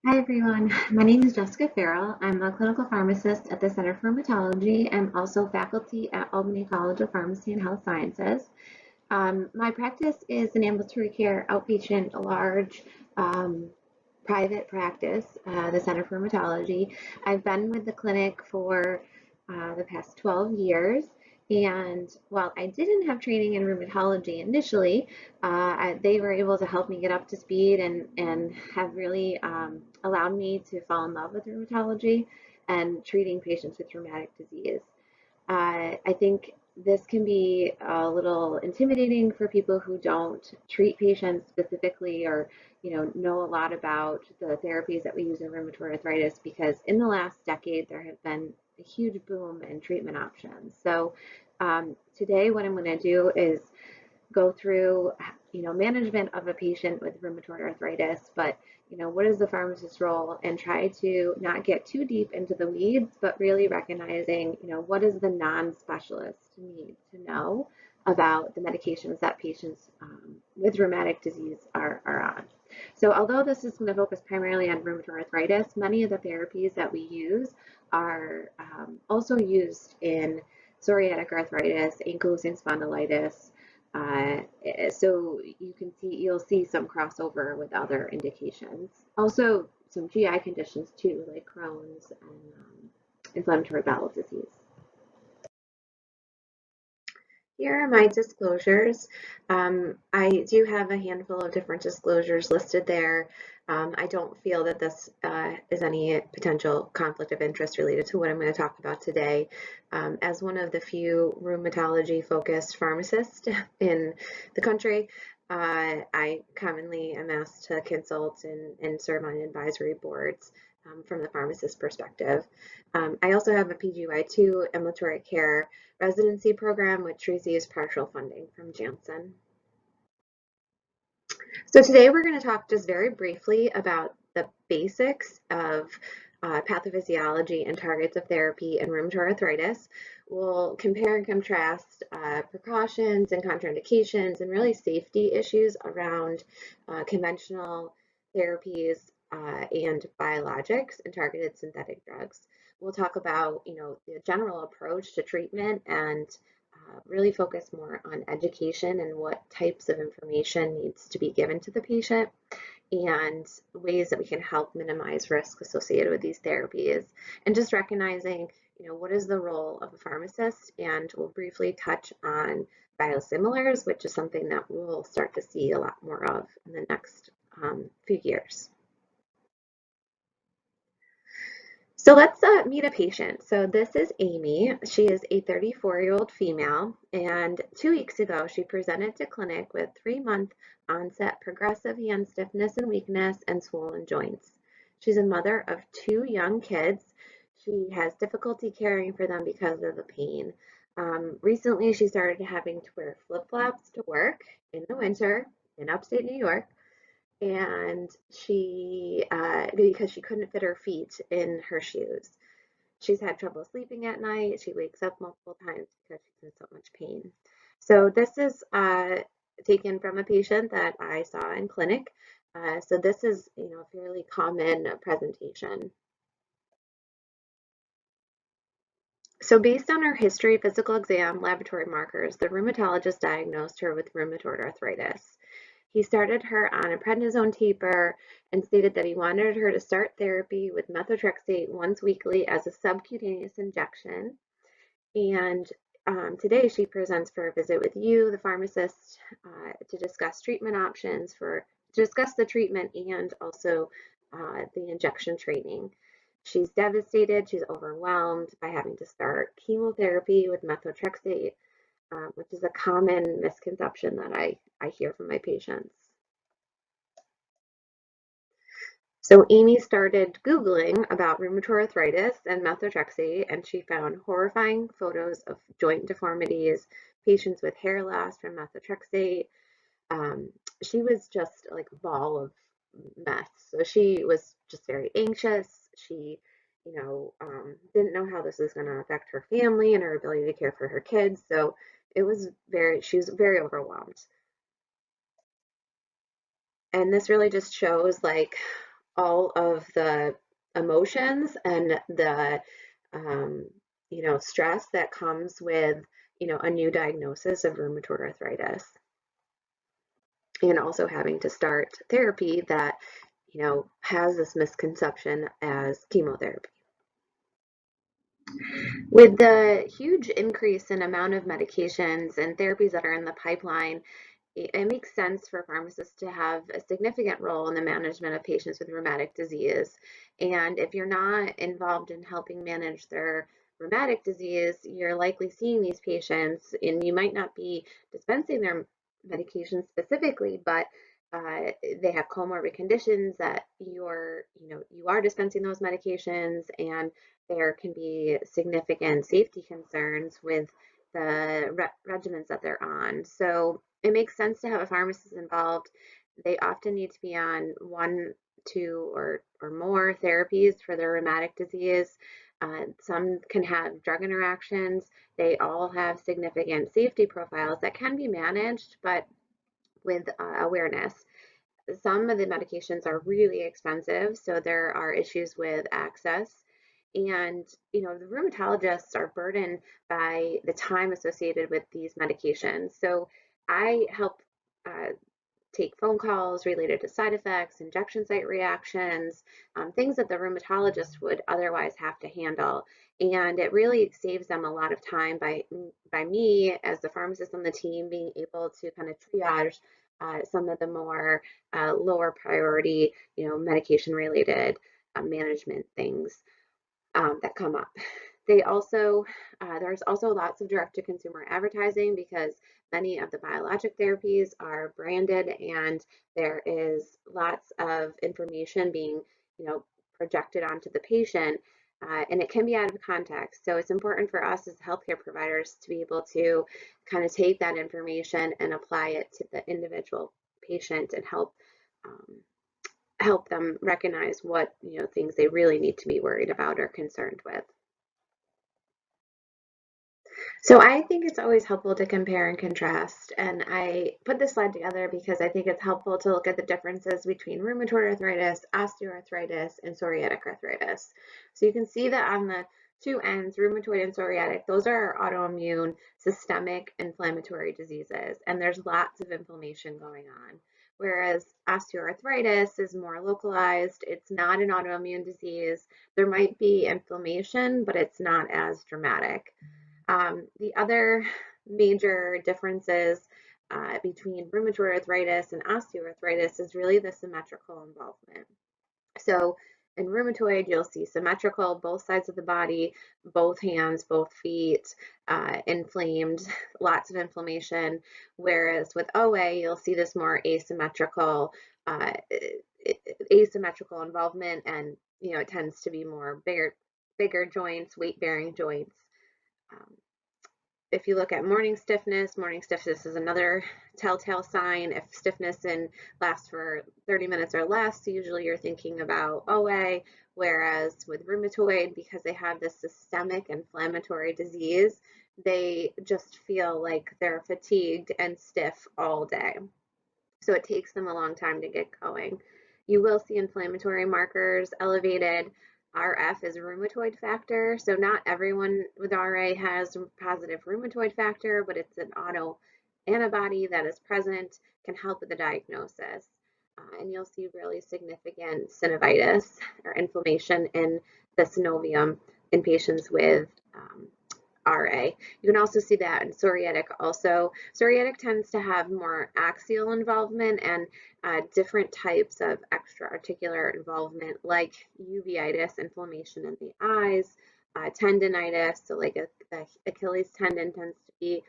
Hi everyone, my name is Jessica Farrell. I'm a clinical pharmacist at the Center for Rheumatology. I'm also faculty at Albany College of Pharmacy and Health Sciences. My practice is an ambulatory care outpatient, large private practice, the Center for Rheumatology. I've been with the clinic for the past 12 years. And while I didn't have training in rheumatology initially, they were able to help me get up to speed and have really allowed me to fall in love with rheumatology and treating patients with rheumatic disease. I think this can be a little intimidating for people who don't treat patients specifically or know a lot about the therapies that we use in rheumatoid arthritis because in the last decade there have been a huge boom in treatment options. So today what I'm going to do is go through, management of a patient with rheumatoid arthritis, but what is the pharmacist's role and try to not get too deep into the weeds, but really recognizing, what does the non-specialist need to know about the medications that patients with rheumatic disease are on. So although this is going to focus primarily on rheumatoid arthritis, many of the therapies that we use are also used in psoriatic arthritis, ankylosing spondylitis, so you'll see some crossover with other indications. Also, some GI conditions too, like Crohn's and inflammatory bowel disease. Here are my disclosures. I do have a handful of different disclosures listed there. I don't feel that this is any potential conflict of interest related to what I'm going to talk about today. As one of the few rheumatology-focused pharmacists in the country, I commonly am asked to consult and serve on advisory boards from the pharmacist perspective. I also have a PGY2 ambulatory care residency program, which receives partial funding from Janssen. So today we're going to talk just very briefly about the basics of pathophysiology and targets of therapy in rheumatoid arthritis. We'll compare and contrast precautions and contraindications and really safety issues around conventional therapies and biologics and targeted synthetic drugs. We'll talk about, the general approach to treatment and really focus more on education and what types of information needs to be given to the patient and ways that we can help minimize risk associated with these therapies. And just recognizing, what is the role of a pharmacist? And we'll briefly touch on biosimilars, which is something that we'll start to see a lot more of in the next few years. So let's meet a patient. So this is Amy. She is a 34-year-old female, and 2 weeks ago she presented to clinic with 3-month onset progressive hand stiffness and weakness and swollen joints. She's a mother of 2 young kids. She has difficulty caring for them because of the pain. Recently she started having to wear flip-flops to work in the winter in upstate New York, and because she couldn't fit her feet in her shoes. She's had trouble sleeping at night. She wakes up multiple times because she's in so much pain. So this is taken from a patient that I saw in clinic. So this is, a fairly common presentation. So based on her history, physical exam, laboratory markers, the rheumatologist diagnosed her with rheumatoid arthritis. He started her on a prednisone taper and stated that he wanted her to start therapy with methotrexate once weekly as a subcutaneous injection. And today she presents for a visit with you, the pharmacist, to discuss treatment options, to discuss the treatment and also the injection training. She's devastated, she's overwhelmed by having to start chemotherapy with methotrexate, which is a common misconception that I hear from my patients. So Amy started Googling about rheumatoid arthritis and methotrexate, and she found horrifying photos of joint deformities, patients with hair loss from methotrexate. She was just like a ball of mess. So she was just very anxious. She, didn't know how this was going to affect her family and her ability to care for her kids. So she was very overwhelmed. And this really just shows like all of the emotions and the um, stress that comes with a new diagnosis of rheumatoid arthritis, and also having to start therapy that has this misconception as chemotherapy. With the huge increase in amount of medications and therapies that are in the pipeline, it makes sense for pharmacists to have a significant role in the management of patients with rheumatic disease. And if you're not involved in helping manage their rheumatic disease, you're likely seeing these patients, and you might not be dispensing their medications specifically, but they have comorbid conditions that you are dispensing those medications, and there can be significant safety concerns with the regimens that they're on. So it makes sense to have a pharmacist involved. They often need to be on one, two, or more therapies for their rheumatic disease. Some can have drug interactions. They all have significant safety profiles that can be managed, but with awareness. Some of the medications are really expensive, so there are issues with access. And, the rheumatologists are burdened by the time associated with these medications. So I help uh, take phone calls related to side effects, injection site reactions, things that the rheumatologist would otherwise have to handle. And it really saves them a lot of time by me as the pharmacist on the team being able to kind of triage some of the more lower priority, medication related management things that come up. There's also lots of direct to consumer advertising because many of the biologic therapies are branded, and there is lots of information being, projected onto the patient, and it can be out of context. So it's important for us as healthcare providers to be able to kind of take that information and apply it to the individual patient and help them recognize what things they really need to be worried about or concerned with. So I think it's always helpful to compare and contrast. And I put this slide together because I think it's helpful to look at the differences between rheumatoid arthritis, osteoarthritis, and psoriatic arthritis. So you can see that on the two ends, rheumatoid and psoriatic, those are autoimmune, systemic inflammatory diseases. And there's lots of inflammation going on. Whereas osteoarthritis is more localized, it's not an autoimmune disease. There might be inflammation, but it's not as dramatic. The other major differences between rheumatoid arthritis and osteoarthritis is really the symmetrical involvement. So in rheumatoid, you'll see symmetrical, both sides of the body, both hands, both feet, inflamed, lots of inflammation. Whereas with OA, you'll see this more uh, asymmetrical involvement, and it tends to be more bigger joints, weight-bearing joints. Um, if you look at morning stiffness is another telltale sign. If stiffness lasts for 30 minutes or less, usually you're thinking about OA, whereas with rheumatoid, because they have this systemic inflammatory disease, they just feel like they're fatigued and stiff all day. So it takes them a long time to get going. You will see inflammatory markers elevated. RF is rheumatoid factor. So not everyone with RA has positive rheumatoid factor, but it's an auto antibody that is present, can help with the diagnosis. And you'll see really significant synovitis or inflammation in the synovium in patients with RA. You can also see that in psoriatic also. Psoriatic tends to have more axial involvement and different types of extra-articular involvement, like uveitis, inflammation in the eyes, tendinitis, so like the Achilles tendon tends to be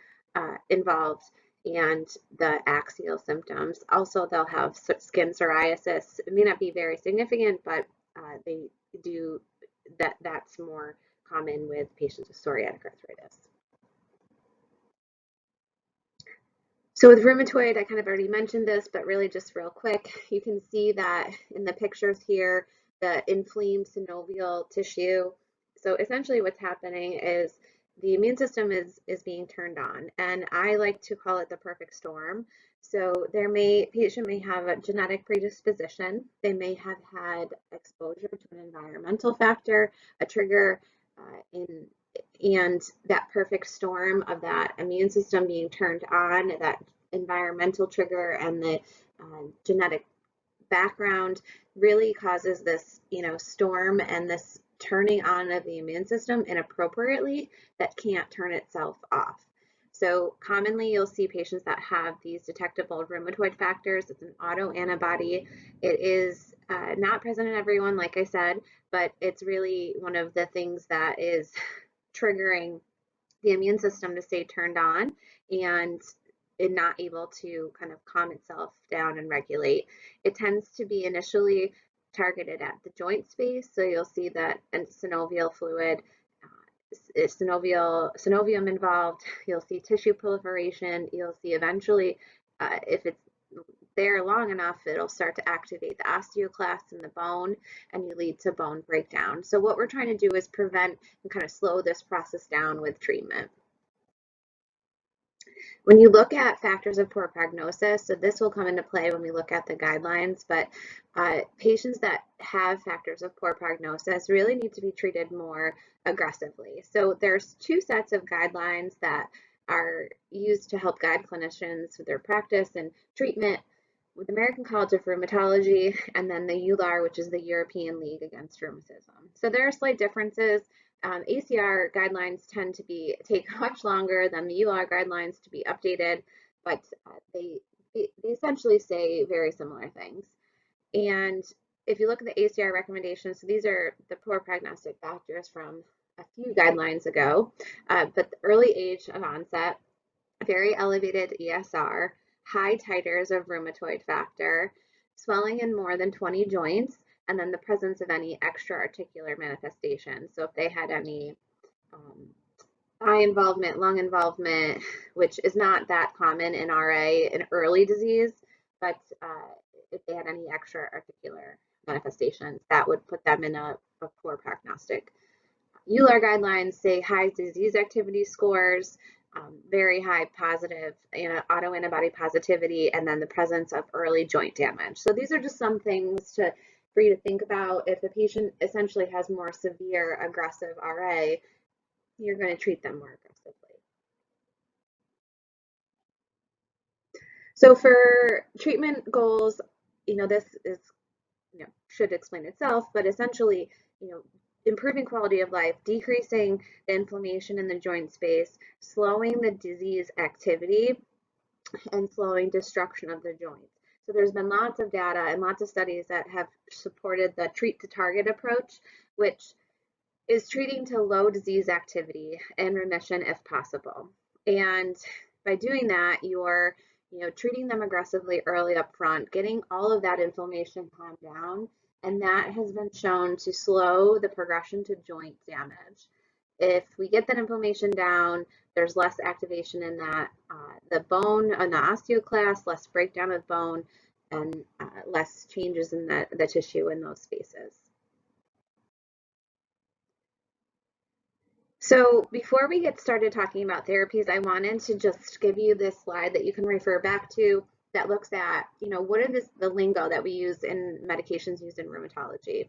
involved, and the axial symptoms. Also, they'll have skin psoriasis. It may not be very significant, but they do that's more common with patients with psoriatic arthritis. So with rheumatoid, I kind of already mentioned this, but really just real quick, you can see that in the pictures here, the inflamed synovial tissue. So essentially what's happening is the immune system is being turned on, and I like to call it the perfect storm. So patient may have a genetic predisposition. They may have had exposure to an environmental factor, a trigger, in and that perfect storm of that immune system being turned on, that environmental trigger, and the genetic background really causes this, storm and this turning on of the immune system inappropriately that can't turn itself off. So commonly you'll see patients that have these detectable rheumatoid factors. It's an autoantibody. It is not present in everyone, like I said, but it's really one of the things that is triggering the immune system to stay turned on and not able to kind of calm itself down and regulate. It tends to be initially targeted at the joint space, so you'll see that synovial fluid, synovium involved. You'll see tissue proliferation. You'll see eventually, if it's there long enough, it'll start to activate the osteoclasts in the bone and you lead to bone breakdown. So what we're trying to do is prevent and kind of slow this process down with treatment. When you look at factors of poor prognosis, so this will come into play when we look at the guidelines, but patients that have factors of poor prognosis really need to be treated more aggressively. So there's two sets of guidelines that are used to help guide clinicians with their practice and treatment with the American College of Rheumatology, and then the EULAR, which is the European League Against Rheumatism. So there are slight differences. ACR guidelines tend to take much longer than the EULAR guidelines to be updated, but they essentially say very similar things. And if you look at the ACR recommendations, so these are the poor prognostic factors from a few guidelines ago, but the early age of onset, very elevated ESR, high titers of rheumatoid factor, swelling in more than 20 joints, and then the presence of any extra-articular manifestations. So if they had any eye involvement, lung involvement, which is not that common in RA in early disease, but if they had any extra-articular manifestations, that would put them in a poor prognostic. EULAR guidelines say high disease activity scores, very high positive autoantibody positivity, and then the presence of early joint damage. So these are just some things for you to think about. If a patient essentially has more severe aggressive RA, you're going to treat them more aggressively. So for treatment goals, this is, should explain itself, but essentially, improving quality of life, decreasing the inflammation in the joint space, slowing the disease activity, and slowing destruction of the joints. So there's been lots of data and lots of studies that have supported the treat to target approach, which is treating to low disease activity and remission if possible. And by doing that, you're treating them aggressively early up front, getting all of that inflammation calmed down, and that has been shown to slow the progression to joint damage. If we get that inflammation down, there's less activation in that the bone and the osteoclast, less breakdown of bone, and less changes in the tissue in those spaces. So before we get started talking about therapies, I wanted to just give you this slide that you can refer back to that looks at, what are the lingo that we use in medications used in rheumatology.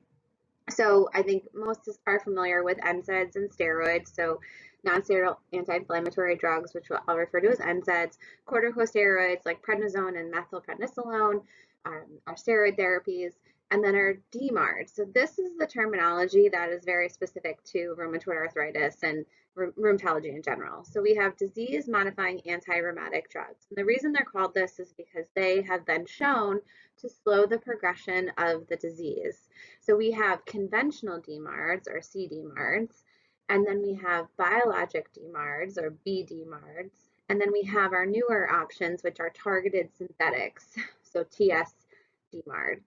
So I think most are familiar with NSAIDs and steroids. So non-steroidal anti-inflammatory drugs, which I'll refer to as NSAIDs, corticosteroids like prednisone and methylprednisolone are steroid therapies, and then our DMARDs. So this is the terminology that is very specific to rheumatoid arthritis and rheumatology in general. So we have disease-modifying anti-rheumatic drugs. And the reason they're called this is because they have been shown to slow the progression of the disease. So we have conventional DMARDs or CDMARDs, and then we have biologic DMARDs or BDMARDs, and then we have our newer options, which are targeted synthetics, so TS-DMARD.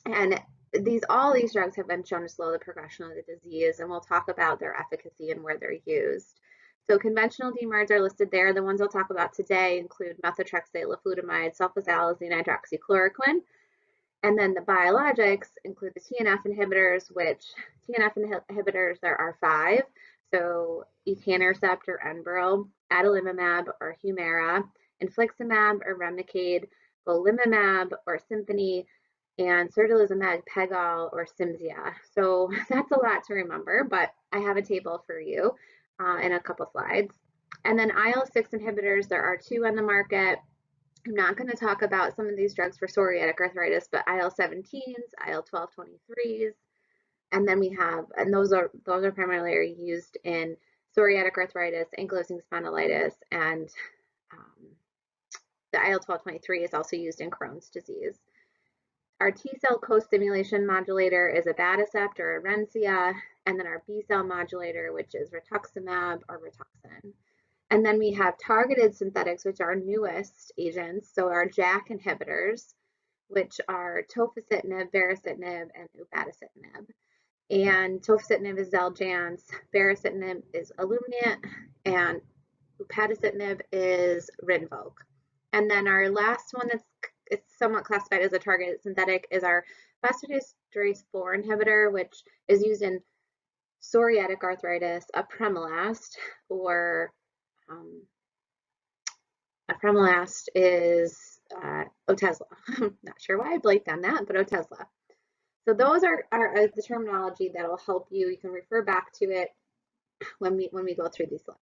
And all these drugs have been shown to slow the progression of the disease, and we'll talk about their efficacy and where they're used. So conventional DMARDs are listed there. The ones I'll talk about today include methotrexate, leflutamide, sulfasalazine, hydroxychloroquine. And then the biologics include the TNF inhibitors, which TNF inhibitors, there are 5. so etanercept or Enbrel, adalimumab or Humira, infliximab or Remicade, golimumab or Symphony, and certolizumab, Pegol, or Cimzia. So that's a lot to remember, but I have a table for you in a couple slides. And then IL-6 inhibitors, there are 2 on the market. I'm not going to talk about some of these drugs for psoriatic arthritis, but IL-17s, IL-12/23s, and then we have, and those are primarily used in psoriatic arthritis, ankylosing spondylitis, and the IL-12/23 is also used in Crohn's disease. Our T-cell co-stimulation modulator is abatacept or Orencia, and then our B-cell modulator, which is rituximab or Rituxan. And then we have targeted synthetics, which are our newest agents. So our JAK inhibitors, which are tofacitinib, baricitinib, and upadacitinib. And tofacitinib is Xeljanz, baricitinib is Olumiant, and upadacitinib is Rinvoq. And then our last one that's somewhat classified as a targeted synthetic is our phosphodiesterase 4 inhibitor, which is used in psoriatic arthritis, apremilast, or apremilast is Otezla. I'm not sure why I blanked on that, but Otezla. So those are the terminology that will help you. You can refer back to it when we go through these slides.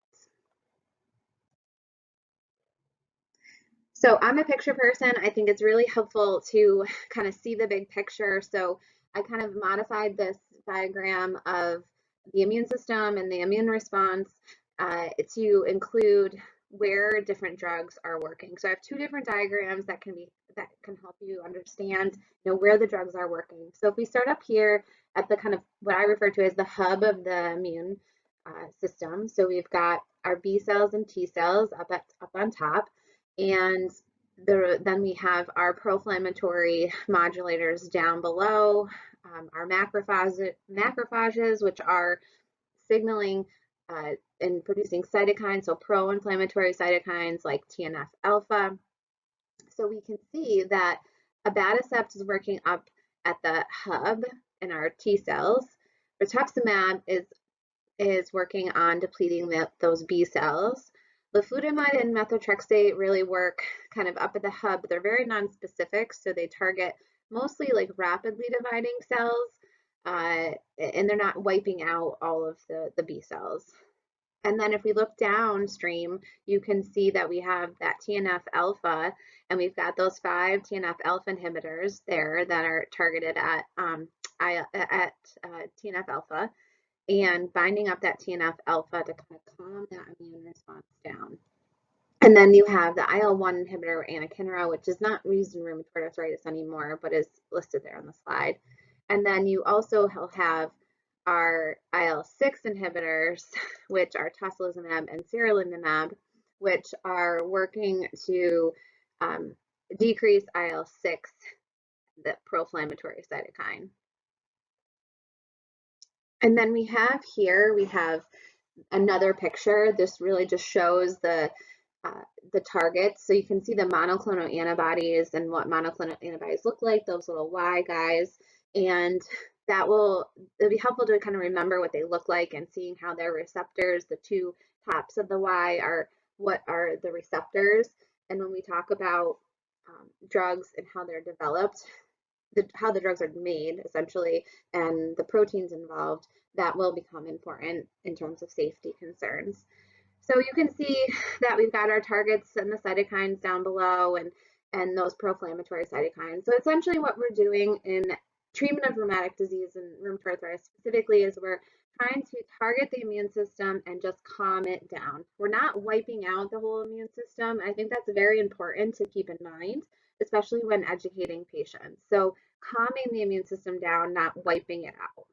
So I'm a picture person. I think it's really helpful to kind of see the big picture. So I kind of modified this diagram of the immune system and the immune response to include where different drugs are working. So I have 2 different diagrams that can help you understand, where the drugs are working. So if we start up here at the kind of what I refer to as the hub of the immune system. So we've got our B cells and T cells up on top, and then we have our pro-inflammatory modulators down below, our macrophages, which are signaling and producing cytokines, so pro-inflammatory cytokines like TNF alpha. So we can see that abatacept is working up at the hub in our T cells. Rituximab is working on depleting those B cells. Leflunomide and methotrexate really work kind of up at the hub, but they're very non-specific, so they target mostly like rapidly dividing cells, and they're not wiping out all of the B cells. And then if we look downstream, you can see that we have that TNF alpha, and we've got those 5 TNF alpha inhibitors there that are targeted at TNF alpha and binding up that TNF alpha to kind of calm that immune response down. And then you have the IL-1 inhibitor, anakinra, which is not used in rheumatoid arthritis anymore, but is listed there on the slide. And then you also have our IL-6 inhibitors, which are tocilizumab and sirolimus, which are working to decrease IL-6, the pro-inflammatory cytokine. And then we have another picture. This really just shows the targets. So you can see the monoclonal antibodies and what monoclonal antibodies look like, those little Y guys. And it'll be helpful to kind of remember what they look like and seeing how their receptors, the 2 tops of the Y what are the receptors. And when we talk about drugs and how they're developed, how the drugs are made essentially, and the proteins involved, that will become important in terms of safety concerns. So you can see that we've got our targets and the cytokines down below, and those pro-inflammatory cytokines. So essentially what we're doing in treatment of rheumatic disease and rheumatoid arthritis specifically is we're trying to target the immune system and just calm it down. We're not wiping out the whole immune system. I think that's very important to keep in mind, especially when educating patients. So calming the immune system down, not wiping it out.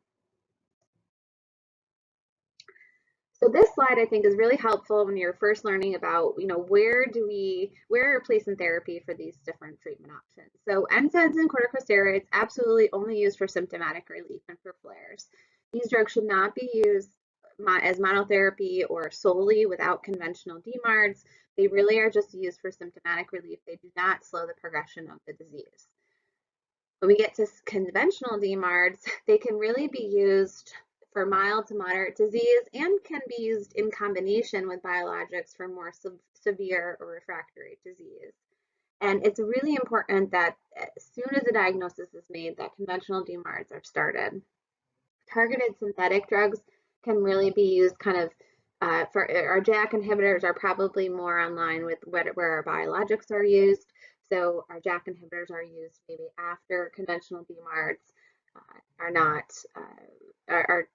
So this slide I think is really helpful when you're first learning about, where are replacement therapy for these different treatment options. So NSAIDs and corticosteroids absolutely only used for symptomatic relief and for flares. These drugs should not be used as monotherapy or solely without conventional DMARDs. They really are just used for symptomatic relief. They do not slow the progression of the disease. When we get to conventional DMARDs, they can really be used for mild to moderate disease and can be used in combination with biologics for more severe or refractory disease. And it's really important that as soon as a diagnosis is made, that conventional DMARDs are started. Targeted synthetic drugs can really be used kind of for our JAK inhibitors are probably more in line with where our biologics are used. So our JAK inhibitors are used maybe after conventional DMARDs are not, are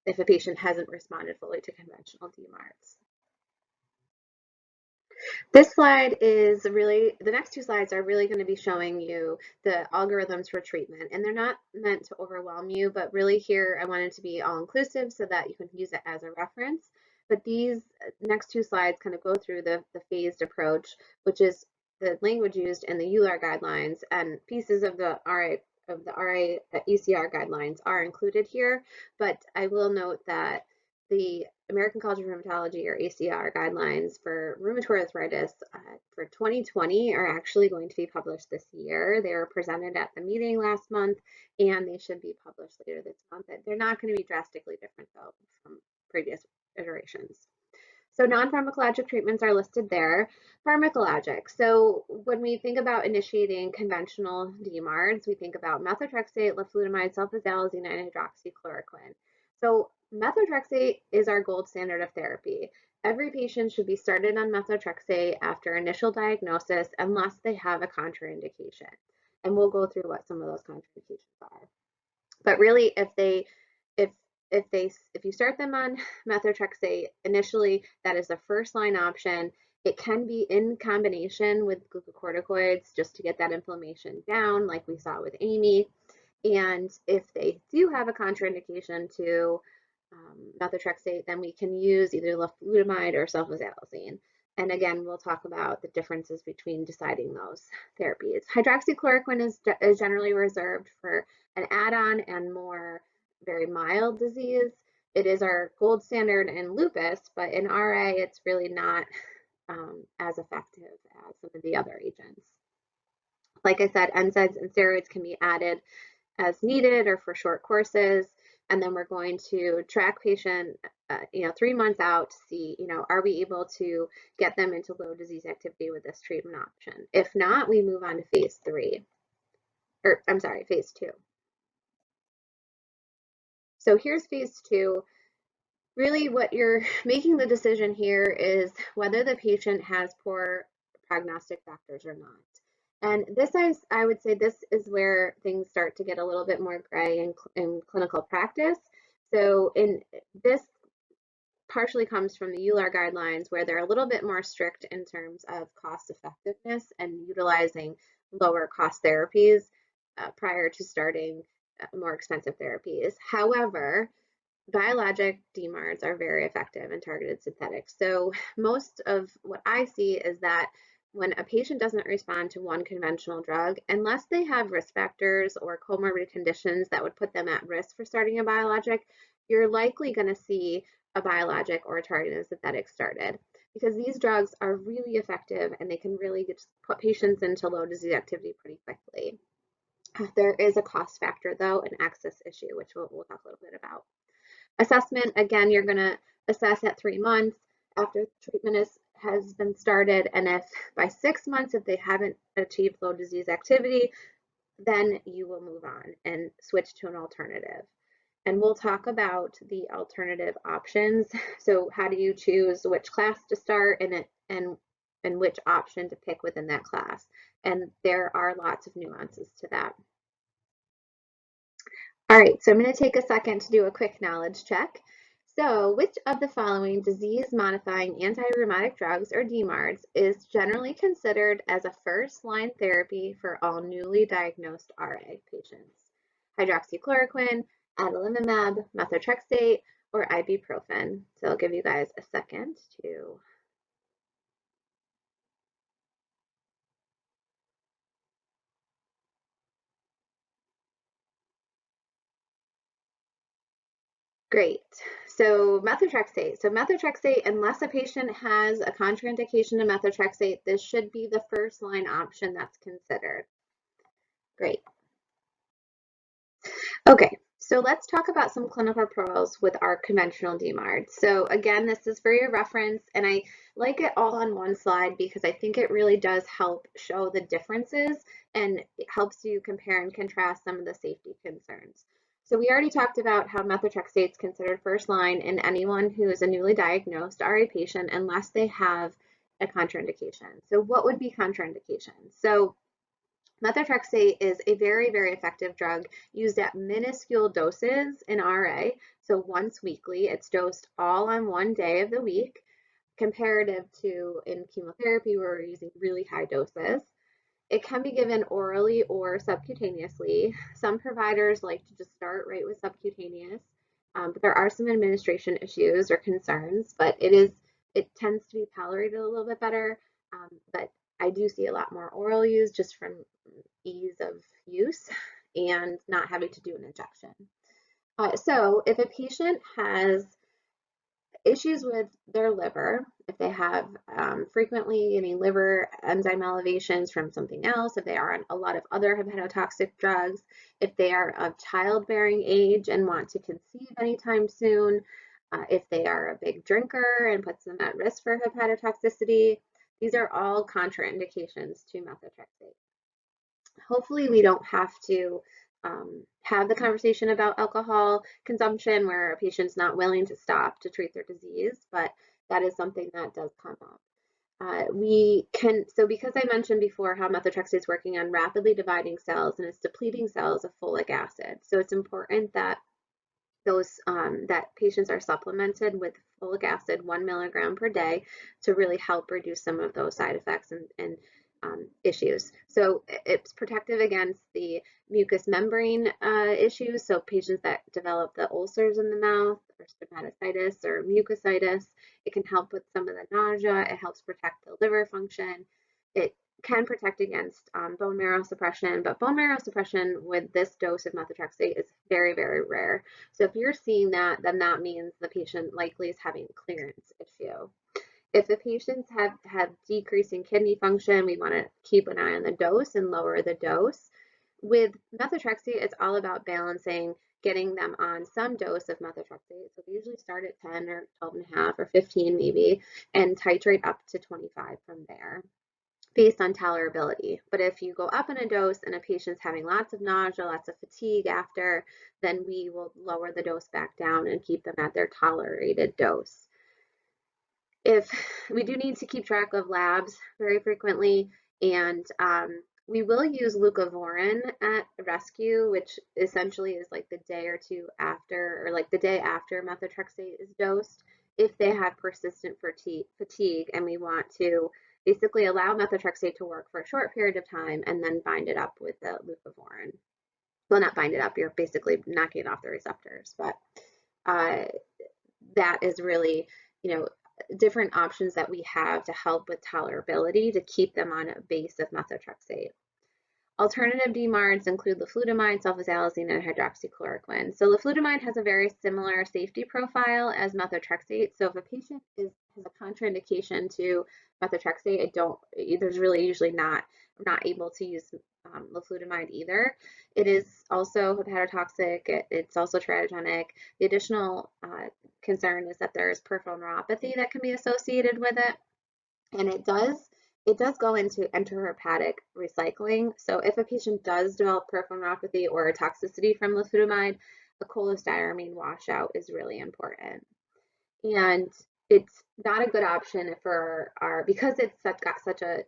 if a patient hasn't responded fully to conventional DMARDs. This slide is really, the next two slides are really going to be showing you the algorithms for treatment, and they're not meant to overwhelm you, but really here I wanted to be all inclusive so that you can use it as a reference. But these next two slides kind of go through the phased approach, which is the language used in the EULAR guidelines, and pieces of the RA ECR guidelines are included here. But I will note that the American College of Rheumatology, or ACR, guidelines for rheumatoid arthritis for 2020 are actually going to be published this year. They were presented at the meeting last month, and they should be published later this month. They're not going to be drastically different, though, from previous iterations. So non-pharmacologic treatments are listed there. Pharmacologic. So when we think about initiating conventional DMARDs, we think about methotrexate, leflunomide, sulfasalazine, and hydroxychloroquine. So methotrexate is our gold standard of therapy. Every patient should be started on methotrexate after initial diagnosis unless they have a contraindication. And we'll go through what some of those contraindications are. But really, if you start them on methotrexate initially, that is the first line option. It can be in combination with glucocorticoids just to get that inflammation down, like we saw with Amy. And if they do have a contraindication to methotrexate, then we can use either leflunomide or sulfasalazine. And again, we'll talk about the differences between deciding those therapies. Hydroxychloroquine is generally reserved for an add-on and more very mild disease. It is our gold standard in lupus, but in RA, it's really not as effective as some of the other agents. Like I said, NSAIDs and steroids can be added as needed or for short courses. And then we're going to track patient, 3 months out to see, are we able to get them into low disease activity with this treatment option? If not, we move on to phase 3, or I'm sorry, phase 2. So here's phase 2. Really what you're making the decision here is whether the patient has poor prognostic factors or not. And this, I would say, this is where things start to get a little bit more gray in clinical practice. So this partially comes from the EULAR guidelines, where they're a little bit more strict in terms of cost effectiveness and utilizing lower cost therapies prior to starting more expensive therapies. However, biologic DMARDs are very effective in targeted synthetics. So most of what I see is that when a patient doesn't respond to one conventional drug, unless they have risk factors or comorbid conditions that would put them at risk for starting a biologic, you're likely going to see a biologic or a targeted synthetic started, because these drugs are really effective and they can really put patients into low disease activity pretty quickly. There is a cost factor, though, an access issue, which we'll talk a little bit about. Assessment, again, you're going to assess at 3 months after treatment has been started, and if by 6 months, if they haven't achieved low disease activity, then you will move on and switch to an alternative. And we'll talk about the alternative options. So how do you choose which class to start and which option to pick within that class? And there are lots of nuances to that. All right, so I'm going to take a second to do a quick knowledge check. So which of the following disease-modifying anti-rheumatic drugs, or DMARDs, is generally considered as a first-line therapy for all newly diagnosed RA patients? Hydroxychloroquine, adalimumab, methotrexate, or ibuprofen? So I'll give you guys a second to Great. So methotrexate. So methotrexate, unless a patient has a contraindication to methotrexate, this should be the first line option that's considered. Great. Okay, So let's talk about some clinical pros with our conventional DMARD. So again, this is for your reference, and I like it all on one slide because I think it really does help show the differences and it helps you compare and contrast some of the safety concerns. So we already talked about how methotrexate is considered first line in anyone who is a newly diagnosed RA patient unless they have a contraindication. So what would be contraindications? So methotrexate is a very, very effective drug used at minuscule doses in RA. So once weekly, it's dosed all on one day of the week, comparative to in chemotherapy where we're using really high doses. It can be given orally or subcutaneously. Some providers like to just start right with subcutaneous, but there are some administration issues or concerns, but it tends to be tolerated a little bit better. But I do see a lot more oral use just from ease of use and not having to do an injection. So if a patient has issues with their liver, if they have frequently any liver enzyme elevations from something else, if they are on a lot of other hepatotoxic drugs, if they are of childbearing age and want to conceive anytime soon, if they are a big drinker and puts them at risk for hepatotoxicity, these are all contraindications to methotrexate. Hopefully we don't have to have the conversation about alcohol consumption where a patient's not willing to stop to treat their disease, but that is something that does come up. So because I mentioned before how methotrexate is working on rapidly dividing cells and it's depleting cells of folic acid. So it's important that that patients are supplemented with folic acid 1 milligram per day to really help reduce some of those side effects and issues. So it's protective against the mucous membrane issues. So patients that develop the ulcers in the mouth or stomatitis or mucositis, it can help with some of the nausea. It helps protect the liver function. It can protect against bone marrow suppression, but bone marrow suppression with this dose of methotrexate is very, very rare. So if you're seeing that, then that means the patient likely is having a clearance issue. If the patients have had decreasing kidney function, we want to keep an eye on the dose and lower the dose. With methotrexate, it's all about balancing, getting them on some dose of methotrexate. So we usually start at 10 or 12 and a half or 15 maybe, and titrate up to 25 from there based on tolerability. But if you go up in a dose and a patient's having lots of nausea, lots of fatigue after, then we will lower the dose back down and keep them at their tolerated dose. If we do need to keep track of labs very frequently, and we will use leucovorin at rescue, which essentially is like the day or two after, or like the day after methotrexate is dosed, if they have persistent fatigue and we want to basically allow methotrexate to work for a short period of time and then bind it up with the leucovorin. Well, not bind it up, you're basically knocking it off the receptors, but that is really, different options that we have to help with tolerability to keep them on a base of methotrexate. Alternative DMARDs include leflunomide, sulfasalazine, and hydroxychloroquine. So leflunomide has a very similar safety profile as methotrexate. So if a patient has a contraindication to methotrexate, there's really usually not able to use leflunomide either. It is also hepatotoxic. It's also teratogenic. The additional concern is that there is peripheral neuropathy that can be associated with it, and it does go into enterohepatic recycling. So if a patient does develop peripheral neuropathy or a toxicity from leflunomide, a cholestyramine washout is really important. And it's not a good option for because it's got such a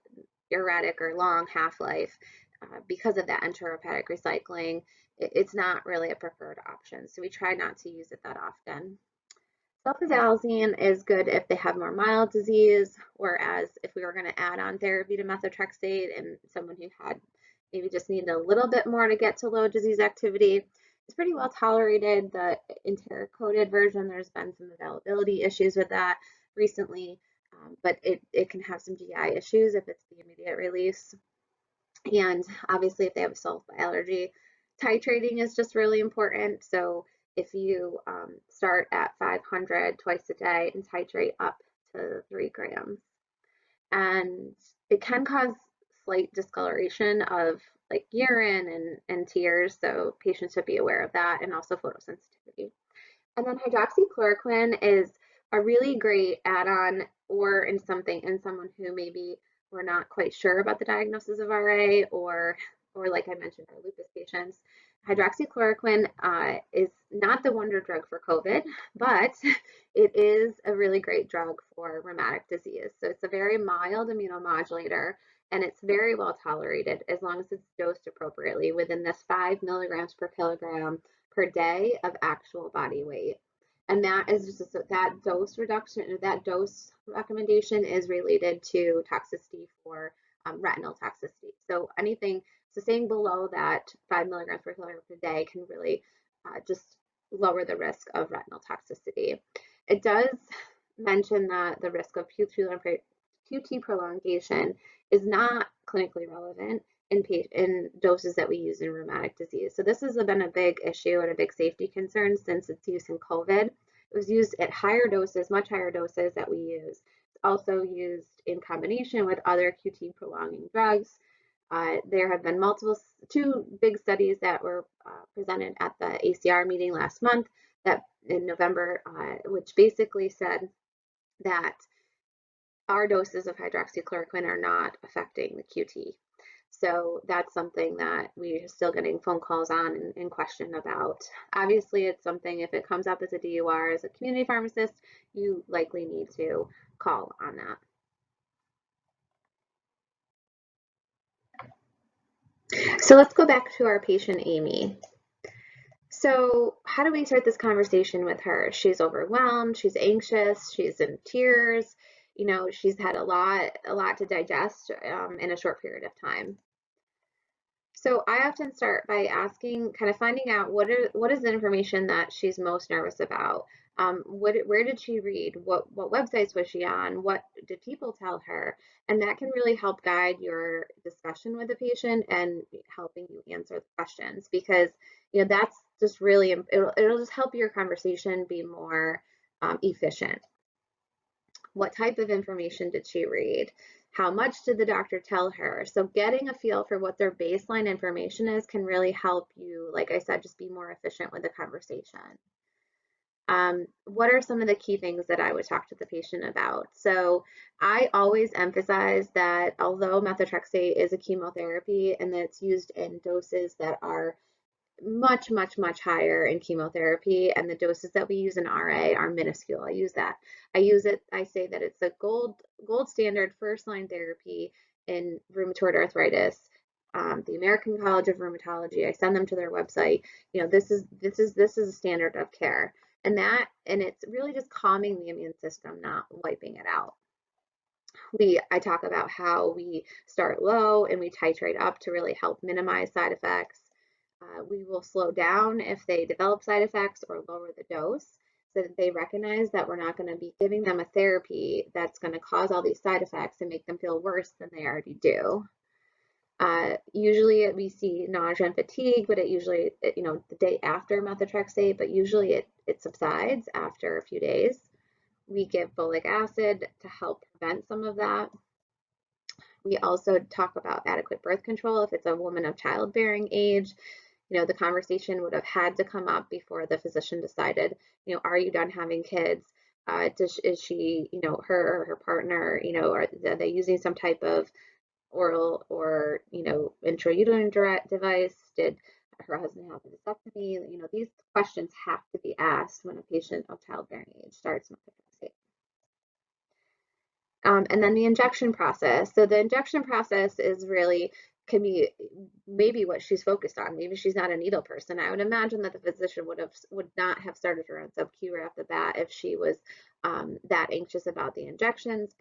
erratic or long half-life, because of that enterohepatic recycling, it's not really a preferred option. So we try not to use it that often. Sulfasalazine is good if they have more mild disease, whereas if we were going to add on therapy to methotrexate and someone who had maybe just needed a little bit more to get to low disease activity, it's pretty well tolerated. The enteric-coated version, there's been some availability issues with that recently, but it can have some GI issues if it's the immediate release. And obviously if they have a sulfa allergy, titrating is just really important. So if you start at 500 twice a day and titrate up to 3 grams. And it can cause slight discoloration of like urine and tears, so patients should be aware of that, and also photosensitivity. And then hydroxychloroquine is a really great add-on or in someone who maybe we're not quite sure about the diagnosis of RA or like I mentioned, our lupus patients. Hydroxychloroquine is not the wonder drug for COVID, but it is a really great drug for rheumatic disease. So it's a very mild immunomodulator and it's very well tolerated as long as it's dosed appropriately within this 5 milligrams per kilogram per day of actual body weight. And that is just that dose reduction, that dose recommendation is related to toxicity for retinal toxicity. So anything, so staying below that 5 milligrams per kilogram per day can really just lower the risk of retinal toxicity. It does mention that the risk of QT prolongation is not clinically relevant in doses that we use in rheumatic disease. So this has been a big issue and a big safety concern since its use in COVID. It was used at higher doses, much higher doses that we use. It's also used in combination with other QT prolonging drugs. There have been two big studies that were presented at the ACR meeting last month that in November, which basically said that our doses of hydroxychloroquine are not affecting the QT. So that's something that we're still getting phone calls on and question about. Obviously, it's something, if it comes up as a DUR as a community pharmacist, you likely need to call on that. So let's go back to our patient, Amy. So how do we start this conversation with her? She's overwhelmed, she's anxious, she's in tears, you know, she's had a lot to digest in a short period of time. So I often start by asking, kind of finding out what is the information that she's most nervous about. Where did she read? What websites was she on? What did people tell her? And that can really help guide your discussion with the patient and helping you answer the questions, because you know that's just really it'll just help your conversation be more efficient. What type of information did she read? How much did the doctor tell her? So getting a feel for what their baseline information is can really help you, like I said, just be more efficient with the conversation. What are some of the key things that I would talk to the patient about? So I always emphasize that although methotrexate is a chemotherapy and that it's used in doses that are much higher in chemotherapy, and the doses that we use in RA are minuscule. I say that it's a gold standard first line therapy in rheumatoid arthritis. The American College of Rheumatology, I send them to their website. You know, this is a standard of care, and it's really just calming the immune system, not wiping it out. I talk about how we start low and we titrate up to really help minimize side effects. We will slow down if they develop side effects or lower the dose so that they recognize that we're not going to be giving them a therapy that's going to cause all these side effects and make them feel worse than they already do. Usually we see nausea and fatigue, but usually, you know, the day after methotrexate, but usually it subsides after a few days. We give folic acid to help prevent some of that. We also talk about adequate birth control if it's a woman of childbearing age. You know, the conversation would have had to come up before the physician decided, you know, are you done having kids? Is she, you know, her or her partner, you know, are they using some type of oral or, you know, intrauterine device? Did her husband have a vasectomy? You know, these questions have to be asked when a patient of childbearing age starts methotrexate. And then the injection process. So the injection process can be maybe what she's focused on. Maybe she's not a needle person. I would imagine that the physician would not have started her on sub-Q right off the bat if she was that anxious about the injections.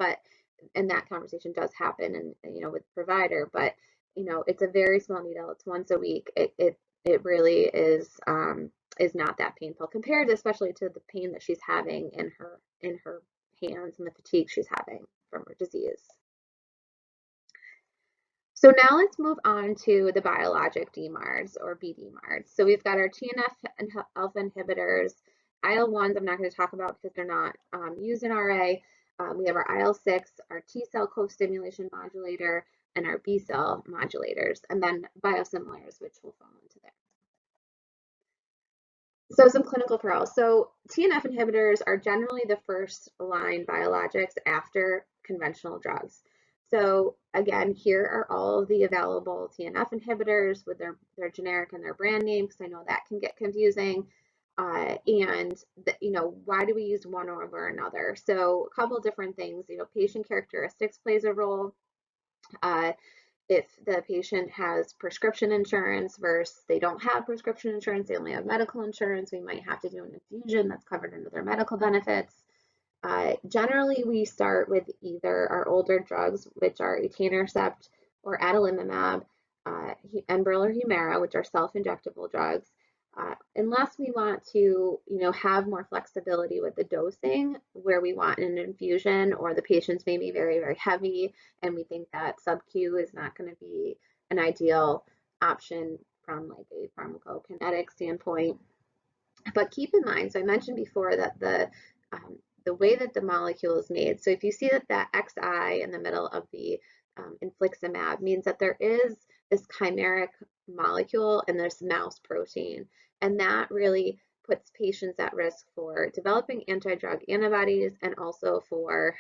And that conversation does happen, and you know, with the provider. But you know, it's a very small needle. It's once a week. It really is not that painful compared, especially to the pain that she's having in her hands and the fatigue she's having from her disease. So now let's move on to the biologic DMARDs or BDMARDs. So we've got our TNF and alpha inhibitors. IL-1s I'm not going to talk about because they're not used in RA. We have our IL-6, our T cell co-stimulation modulator, and our B cell modulators, and then biosimilars, which will fall into there. So some clinical pearls. So TNF inhibitors are generally the first line biologics after conventional drugs. So again, here are all of the available TNF inhibitors with their generic and their brand name, because I know that can get confusing. Why do we use one over another? So a couple different things. Patient characteristics plays a role. If the patient has prescription insurance versus they don't have prescription insurance, they only have medical insurance, we might have to do an infusion that's covered under their medical benefits. Generally, we start with either our older drugs, which are etanercept or adalimumab, Enbrel or Humira, which are self-injectable drugs. Unless we want to, have more flexibility with the dosing, where we want an infusion or the patients may be very, very heavy, and we think that sub-Q is not going to be an ideal option from like a pharmacokinetic standpoint. But keep in mind, so I mentioned before that the way that the molecule is made. So if you see that XI in the middle of the infliximab means that there is this chimeric molecule and this mouse protein, and that really puts patients at risk for developing anti-drug antibodies and also for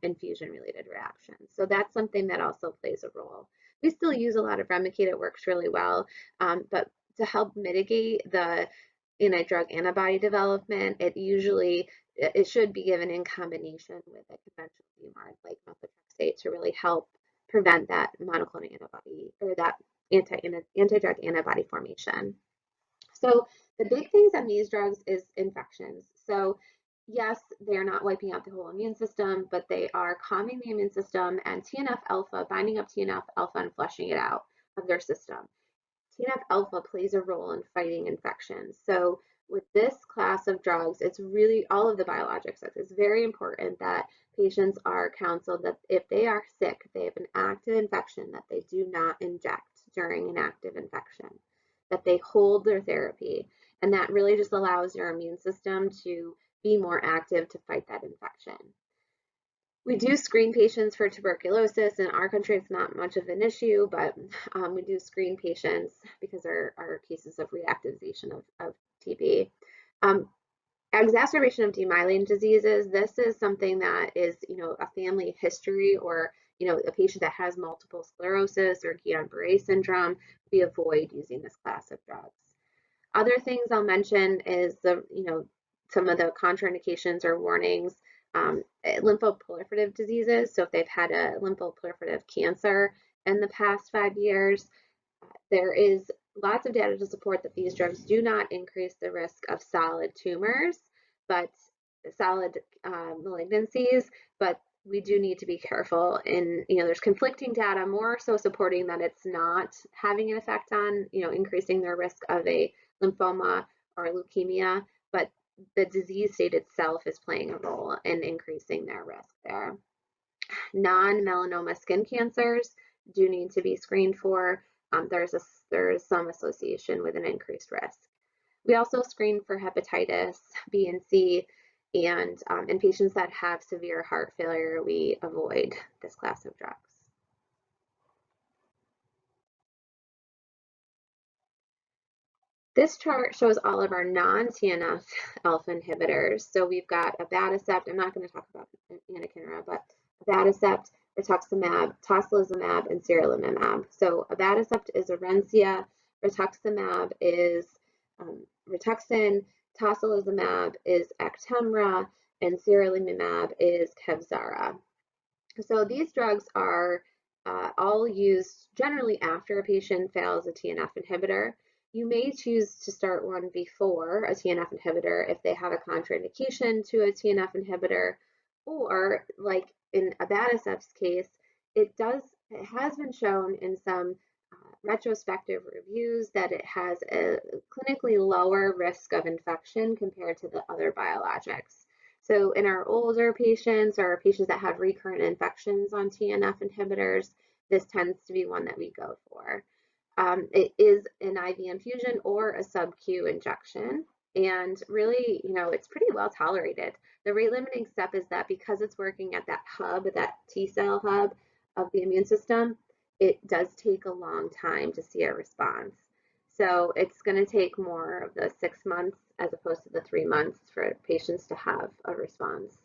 infusion-related reactions. So that's something that also plays a role. We still use a lot of Remicade. It works really well, but to help mitigate the anti-drug antibody development, it should be given in combination with a conventional DMARD like methotrexate to really help prevent that monoclonal antibody or that anti-drug antibody formation. So the big things on these drugs is infections. So yes, they're not wiping out the whole immune system, but they are calming the immune system and TNF alpha, binding up TNF alpha and flushing it out of their system. TNF alpha plays a role in fighting infections. So with this class of drugs, it's really all of the biologics. It's very important that patients are counseled that if they are sick, they have an active infection, that they do not inject during an active infection, that they hold their therapy. And that really just allows your immune system to be more active to fight that infection. We do screen patients for tuberculosis. In our country, it's not much of an issue, but we do screen patients because there are cases of reactivation of TB. Exacerbation of demyelinating diseases, this is something that is, a family history or, a patient that has multiple sclerosis or Guillain-Barré syndrome. We avoid using this class of drugs. Other things I'll mention is some of the contraindications or warnings. Lymphoproliferative diseases. So if they've had a lymphoproliferative cancer in the past 5 years, there is lots of data to support that these drugs do not increase the risk of solid tumors, but solid malignancies, but we do need to be careful. And there's conflicting data, more so supporting that it's not having an effect on increasing their risk of a lymphoma or leukemia, but the disease state itself is playing a role in increasing their risk there. Non-melanoma skin cancers do need to be screened for. There's some association with an increased risk. We also screen for hepatitis B and C, and in patients that have severe heart failure, we avoid this class of drugs. This chart shows all of our non-TNF alpha inhibitors. So we've got abatacept. I'm not going to talk about anakinra, but abatacept, rituximab, tocilizumab, and sirolimus. So abatacept is Orencia, rituximab is Rituxan, tocilizumab is Actemra, and sirolimus is Kevzara. So these drugs are all used generally after a patient fails a TNF inhibitor. You may choose to start one before a TNF inhibitor if they have a contraindication to a TNF inhibitor, or like in abatacept's case, it has been shown in some retrospective reviews that it has a clinically lower risk of infection compared to the other biologics. So in our older patients or patients that have recurrent infections on TNF inhibitors, this tends to be one that we go for. It is an IV infusion or a sub-Q injection, and really, it's pretty well tolerated. The rate limiting step is that because it's working at that hub, that T cell hub of the immune system, it does take a long time to see a response. So it's going to take more of the 6 months as opposed to the 3 months for patients to have a response.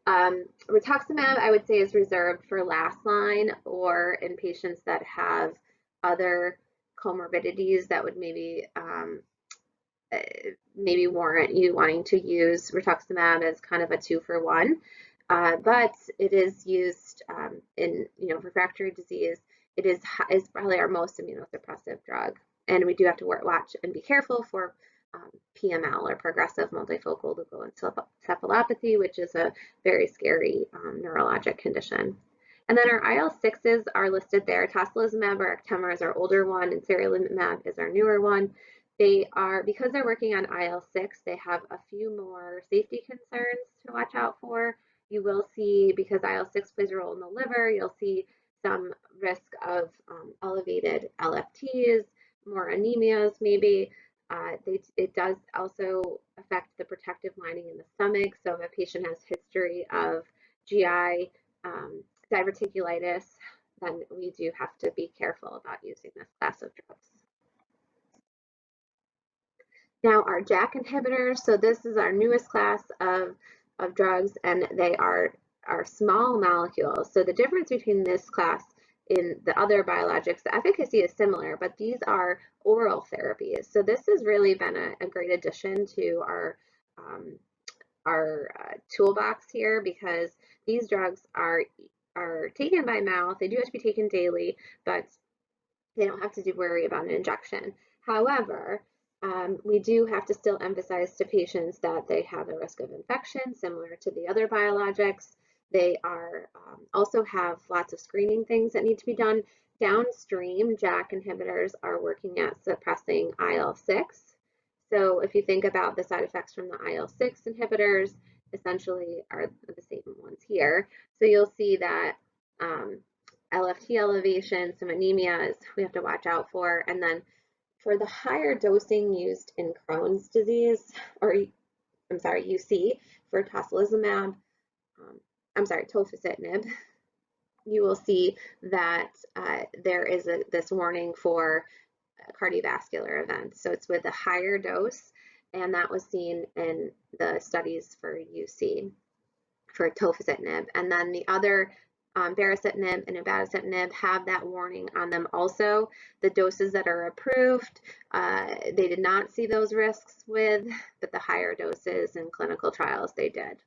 Rituximab, I would say, is reserved for last line or in patients that have other comorbidities that would maybe warrant you wanting to use rituximab as kind of a 2-for-1. But it is used in refractory disease. It is probably our most immunosuppressive drug, and we do have to watch and be careful for PML, or progressive multifocal leukoencephalopathy, which is a very scary neurologic condition. And then our IL-6s are listed there. Tocilizumab or Actemra is our older one, and serilimumab is our newer one. They are, because they're working on IL-6, they have a few more safety concerns to watch out for. You will see, because IL-6 plays a role in the liver, you'll see some risk of elevated LFTs, more anemias maybe. It does also affect the protective lining in the stomach. So if a patient has history of GI diverticulitis, then we do have to be careful about using this class of drugs. Now our JAK inhibitors, so this is our newest class of drugs, and they are small molecules. So the difference between this class in the other biologics, the efficacy is similar, but these are oral therapies. So this has really been a great addition to our toolbox here, because these drugs are taken by mouth. They do have to be taken daily, but they don't have to worry about an injection. However, we do have to still emphasize to patients that they have a risk of infection similar to the other biologics. They are also have lots of screening things that need to be done. Downstream, JAK inhibitors are working at suppressing IL-6. So if you think about the side effects from the IL-6 inhibitors, essentially are the same ones here. So you'll see that LFT elevation, some anemias we have to watch out for, and then for the higher dosing used in Crohn's disease, or I'm sorry, UC, for tocilizumab, tofacitinib, you will see that there is this warning for cardiovascular events. So it's with a higher dose, and that was seen in the studies for UC for tofacitinib. And then the other baricitinib and abatacitinib have that warning on them also. The doses that are approved, they did not see those risks with, but the higher doses in clinical trials they did.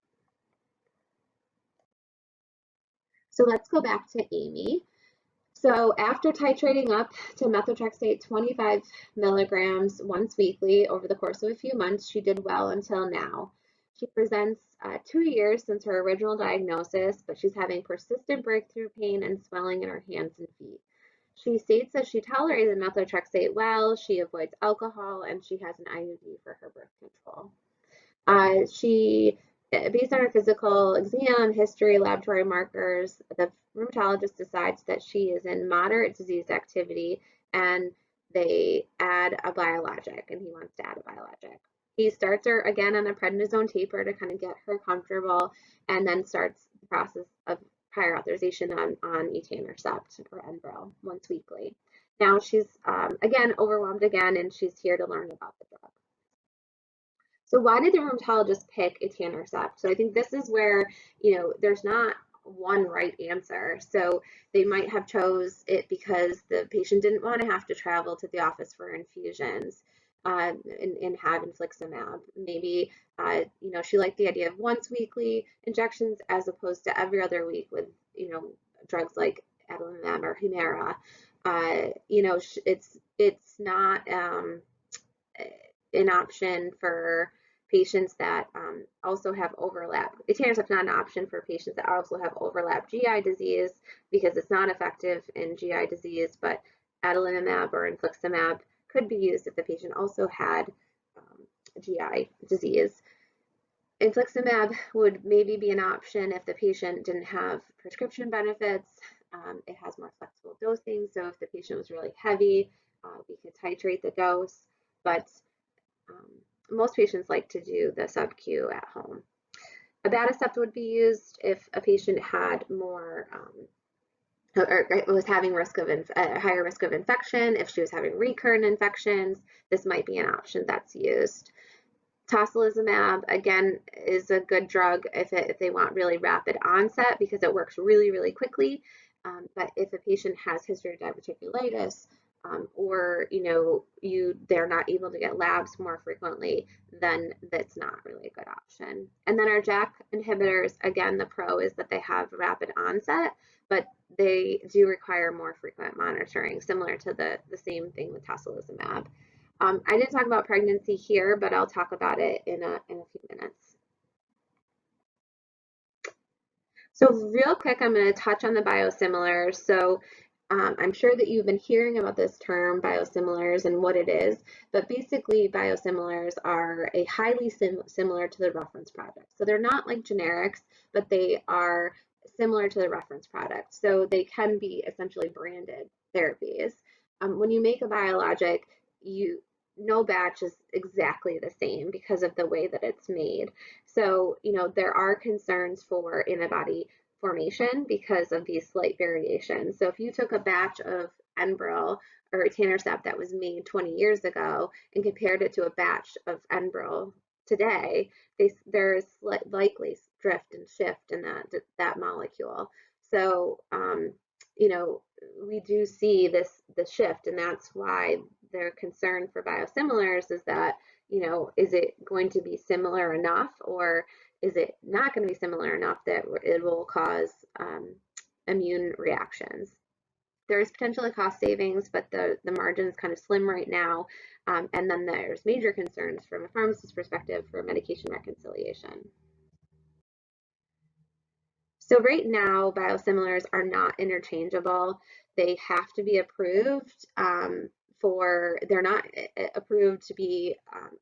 So let's go back to Amy. So after titrating up to methotrexate 25 milligrams once weekly over the course of a few months, she did well until now. She presents 2 years since her original diagnosis, but she's having persistent breakthrough pain and swelling in her hands and feet. She states that she tolerated methotrexate well, she avoids alcohol, and she has an IUD for her birth control. Based on her physical exam, history, laboratory markers, the rheumatologist decides that she is in moderate disease activity, and they add a biologic, and he wants to add a biologic. He starts her again on a prednisone taper to kind of get her comfortable, and then starts the process of prior authorization on etanercept or Enbrel once weekly. Now she's again overwhelmed again, and she's here to learn about the drug. So why did the rheumatologist pick etanercept? So I think this is where, there's not one right answer. So they might have chose it because the patient didn't want to have to travel to the office for infusions and have infliximab. Maybe, she liked the idea of once weekly injections as opposed to every other week with, drugs like adalimumab or Humira. It's not an option for patients that also have overlap. Etanercept is not an option for patients that also have overlap GI disease because it's not effective in GI disease, but adalimumab or infliximab could be used if the patient also had GI disease. Infliximab would maybe be an option if the patient didn't have prescription benefits. It has more flexible dosing, so if the patient was really heavy, we could titrate the dose, but most patients like to do the sub-Q at home. Abatacept would be used if a patient had more or was having a higher risk of infection. If she was having recurrent infections, this might be an option that's used. Tocilizumab, again, is a good drug if they want really rapid onset because it works really, really quickly. But if a patient has history of diverticulitis, or they're not able to get labs more frequently, then that's not really a good option. And then our JAK inhibitors, again, the pro is that they have rapid onset, but they do require more frequent monitoring, similar to the same thing with tocilizumab. I didn't talk about pregnancy here, but I'll talk about it in a few minutes. So real quick, I'm going to touch on the biosimilars. So I'm sure that you've been hearing about this term biosimilars and what it is, but basically biosimilars are a highly similar to the reference product. So they're not like generics, but they are similar to the reference product. So they can be essentially branded therapies. When you make a biologic, no batch is exactly the same because of the way that it's made. So, there are concerns for antibody formation because of these slight variations. So if you took a batch of Enbrel or etanercept that was made 20 years ago and compared it to a batch of Enbrel today, there's likely drift and shift in that molecule. So, we do see the shift, and that's why their concern for biosimilars is that, is it going to be similar enough, or is it not going to be similar enough that it will cause immune reactions? There is potentially cost savings, but the margin is kind of slim right now. And then there's major concerns from a pharmacist perspective for medication reconciliation. So right now, biosimilars are not interchangeable. They have to be approved they're not approved to be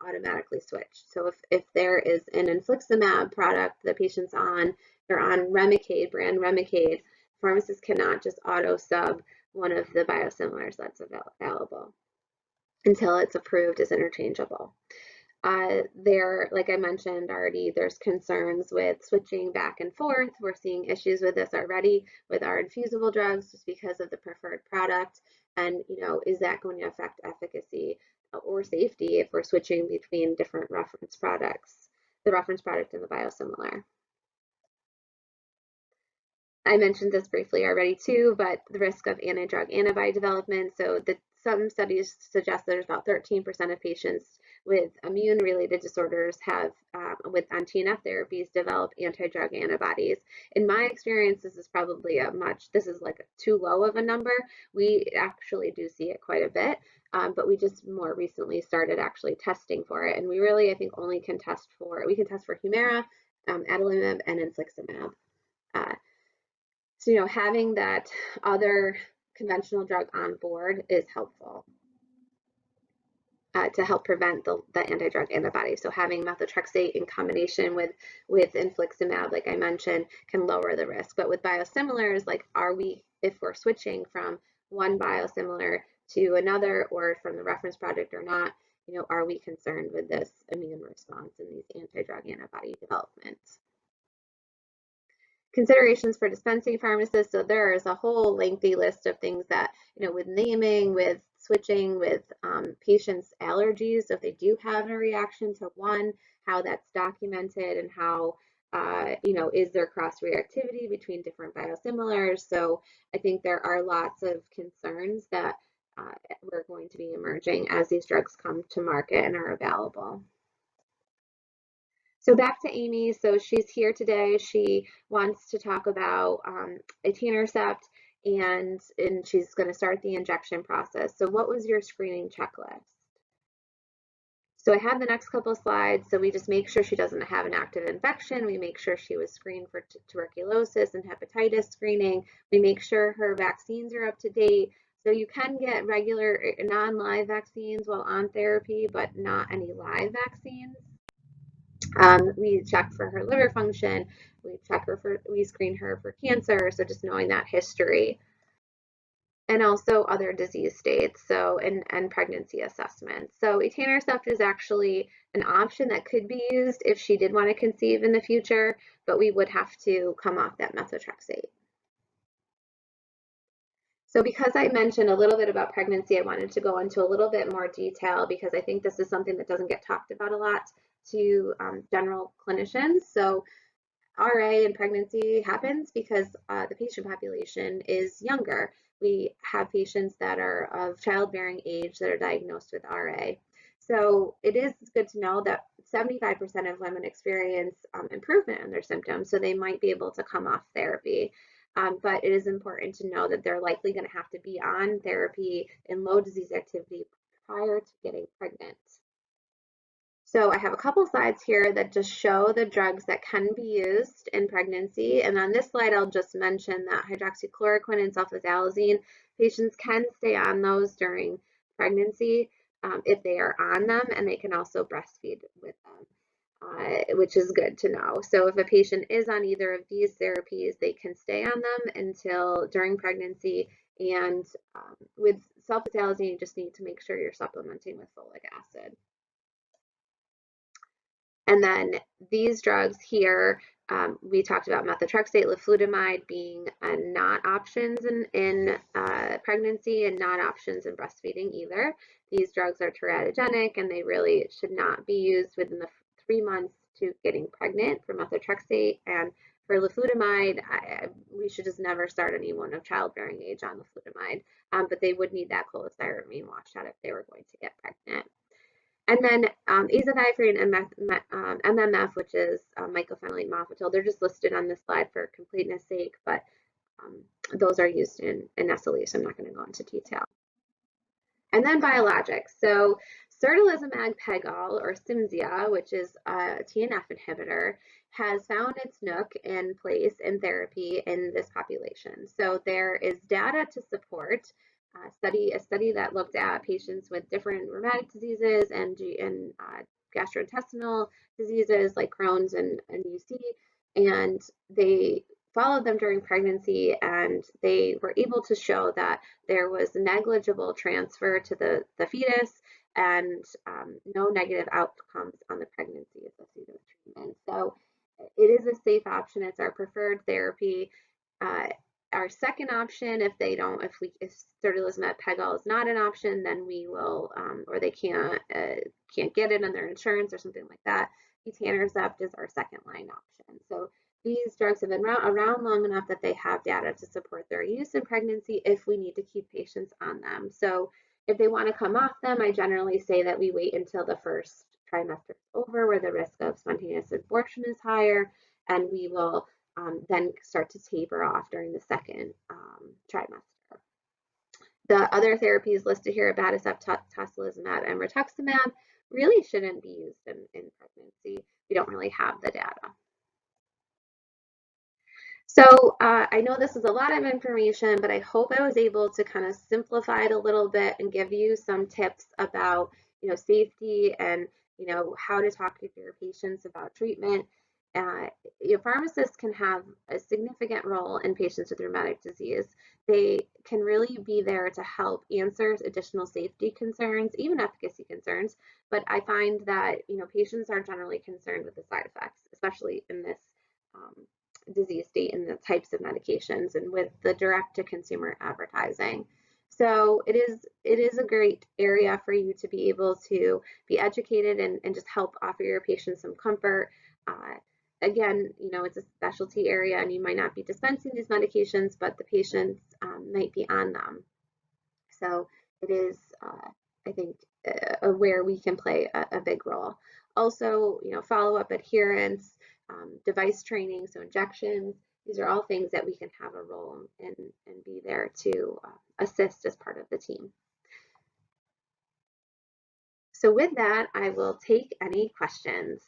automatically switched. So if there is an infliximab product the patient's on, they're on Remicade, brand Remicade, pharmacists cannot just auto sub one of the biosimilars that's available until it's approved as interchangeable. Like I mentioned already, there's concerns with switching back and forth. We're seeing issues with this already with our infusible drugs just because of the preferred product. And, is that going to affect efficacy or safety if we're switching between different reference products, the reference product and the biosimilar? I mentioned this briefly already too, but the risk of anti-drug antibody development. So some studies suggest there's about 13% of patients with immune-related disorders have, with anti-TNF therapies, develop anti-drug antibodies. In my experience, this is like too low of a number. We actually do see it quite a bit, but we just more recently started actually testing for it. And we really, I think, we can test for Humira, adalimumab, and infliximab. So, having that other conventional drug on board is helpful to help prevent the anti-drug antibody. So having methotrexate in combination with infliximab, like I mentioned, can lower the risk. But with biosimilars, like if we're switching from one biosimilar to another or from the reference product or not, are we concerned with this immune response and these anti-drug antibody developments? Considerations for dispensing pharmacists. So there is a whole lengthy list of things that, with naming, with switching, with patients' allergies. So if they do have a reaction to one, how that's documented and how, is there cross reactivity between different biosimilars? So I think there are lots of concerns that we're going to be emerging as these drugs come to market and are available. So back to Amy. So she's here today. She wants to talk about etanercept, and she's going to start the injection process. So what was your screening checklist? So I have the next couple of slides. So we just make sure she doesn't have an active infection. We make sure she was screened for tuberculosis and hepatitis screening. We make sure her vaccines are up to date. So you can get regular non-live vaccines while on therapy, but not any live vaccines. We check for her liver function. We screen her for cancer. So just knowing that history, and also other disease states. So and pregnancy assessments. So etanercept is actually an option that could be used if she did want to conceive in the future, but we would have to come off that methotrexate. So because I mentioned a little bit about pregnancy, I wanted to go into a little bit more detail because I think this is something that doesn't get talked about a lot to general clinicians. So RA in pregnancy happens because the patient population is younger. We have patients that are of childbearing age that are diagnosed with RA. So it is good to know that 75% of women experience improvement in their symptoms, so they might be able to come off therapy. But it is important to know that they're likely going to have to be on therapy in low disease activity prior to getting pregnant. So I have a couple slides here that just show the drugs that can be used in pregnancy. And on this slide, I'll just mention that hydroxychloroquine and sulfasalazine, patients can stay on those during pregnancy if they are on them, and they can also breastfeed with them, which is good to know. So if a patient is on either of these therapies, they can stay on them until during pregnancy. And with sulfasalazine, you just need to make sure you're supplementing with folic acid. And then these drugs here, we talked about methotrexate, leflunomide being not options in pregnancy and not options in breastfeeding either. These drugs are teratogenic and they really should not be used within the 3 months to getting pregnant for methotrexate. And for leflunomide, we should just never start anyone of childbearing age on leflunomide, but they would need that cholestyramine washout if they were going to get pregnant. And then azathioprine and MMF, which is mycophenolate mofetil, they're just listed on this slide for completeness sake, but those are used in SLE, so I'm not going to go into detail. And then biologics. So certolizumab pegol, or Cimzia, which is a TNF inhibitor, has found its nook and place in therapy in this population. So there is data to support a study that looked at patients with different rheumatic diseases and gastrointestinal diseases like Crohn's and UC, and they followed them during pregnancy, and they were able to show that there was negligible transfer to the fetus and no negative outcomes on the pregnancy associated with treatment. So it is a safe option. It's our preferred therapy. Our second option, if certolizumab pegol is not an option, then we will, or they can't get it on their insurance or something like that, etanercept is our second line option. So these drugs have been around long enough that they have data to support their use in pregnancy if we need to keep patients on them. So if they want to come off them, I generally say that we wait until the first trimester is over, where the risk of spontaneous abortion is higher, and we will then start to taper off during the second trimester. The other therapies listed here, abatacept, tocilizumab, and rituximab, really shouldn't be used in pregnancy. We don't really have the data. So I know this is a lot of information, but I hope I was able to kind of simplify it a little bit and give you some tips about, safety and, how to talk to your patients about treatment. Pharmacists can have a significant role in patients with rheumatic disease. They can really be there to help answer additional safety concerns, even efficacy concerns. But I find that, patients are generally concerned with the side effects, especially in this disease state and the types of medications and with the direct to consumer advertising. So it is a great area for you to be able to be educated and just help offer your patients some comfort. Again, it's a specialty area and you might not be dispensing these medications, but the patients might be on them. So it is, I think, where we can play a big role. Also, follow-up adherence, device training, so injections, these are all things that we can have a role in and be there to assist as part of the team. So with that, I will take any questions.